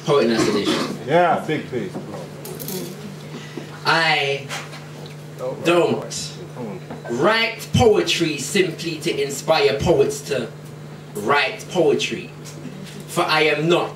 Poet in isolation. Yeah, big piece. I don't write poetry simply to inspire poets to write poetry. For I am not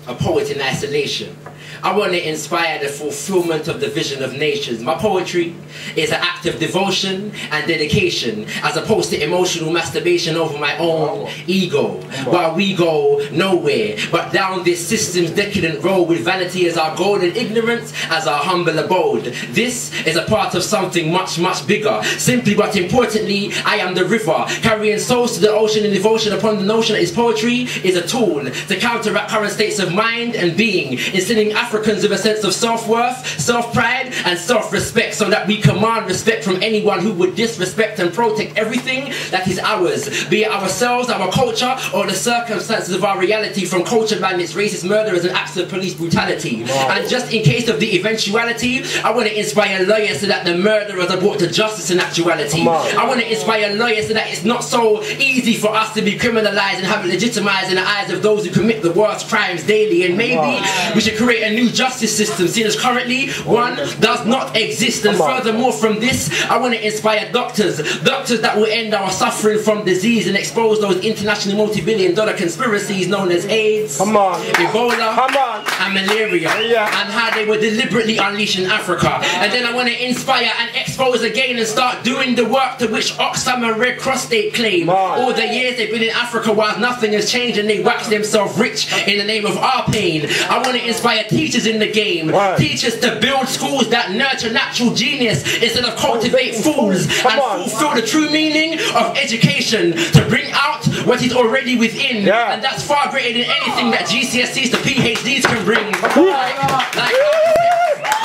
a poet in isolation. I want to inspire the fulfillment of the vision of nations. My poetry is an act of devotion and dedication, as opposed to emotional masturbation over my own ego, while we go nowhere but down this system's decadent road, with vanity as our goal and ignorance as our humble abode. This is a part of something much, much bigger. Simply but importantly, I am the river, carrying souls to the ocean in devotion upon the notion that its poetry is a tool to counteract current states of mind and being, instilling Africans with a sense of self-worth, self-pride and self-respect, so that we command respect from anyone who would disrespect and protect everything that is ours, be it ourselves, our culture, or the circumstances of our reality, from culture bandits, racist murderers and acts of police brutality. And just in case of the eventuality, I want to inspire lawyers so that the murderers are brought to justice in actuality. I want to inspire lawyers so that it's not so easy for us to be criminalized and have it legitimized in the eyes of those who commit the worst crimes daily. And maybe we should create a new justice system, seeing as currently one does not exist. And furthermore from this, I want to inspire doctors that will end our suffering from disease and expose those international multi-billion-dollar conspiracies known as AIDS, Ebola, and malaria, and how they were deliberately unleashed in Africa. And then I want to inspire and expose again and start doing the work to which Oxfam and Red Cross State claim. All the years they've been in Africa while nothing has changed, and they wax themselves rich in the name of our pain. I want to inspire teachers in the game, teachers to build schools that nurture natural genius instead of cultivate fools, and fulfill the true meaning of education, to bring out what is already within, and that's far greater than anything that GCSEs to PhDs can bring.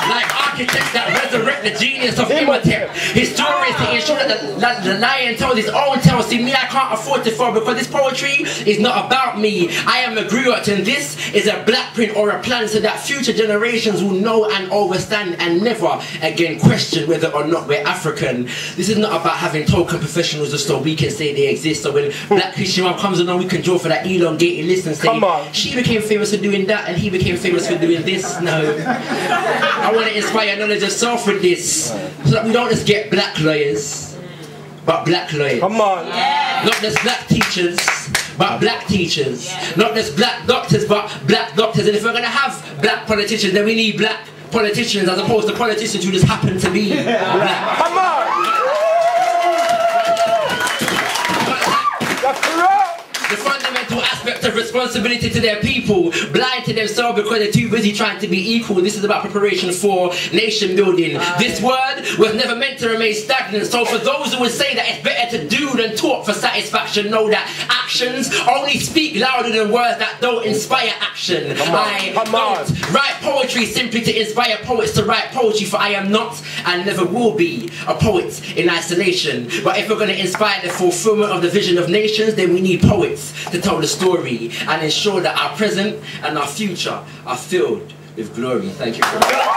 Like architects that resurrect the genius of Imhotep, historians to ensure that the lion tells his own tale. See, me, I can't afford to fall, because this poetry is not about me. I am a griot, and this is a black print or a plan so that future generations will know and understand and never again question whether or not we're African. This is not about having token professionals just so we can say they exist. So when Black Christian Mom comes along, we can draw for that elongated list and say, she became famous for doing that and he became famous for doing this. No. I want to inspire knowledge of self with this, so that we don't just get black lawyers, but black lawyers. Not just black teachers, but black teachers. Not just black doctors, but black doctors. And if we're going to have black politicians, then we need black politicians, as opposed to politicians who just happen to be black. The fundamental aspect of responsibility to their people, blind to themselves because they're too busy trying to be equal. This is about preparation for nation building. This word was never meant to remain stagnant. So for those who would say that it's better to do than talk for satisfaction, know that actions only speak louder than words that don't inspire action. I don't write poetry simply to inspire poets to write poetry, for I am not and never will be a poet in isolation. But if we're going to inspire the fulfillment of the vision of nations, then we need poets to tell the story and ensure that our present and our future are filled with glory. Thank you for that.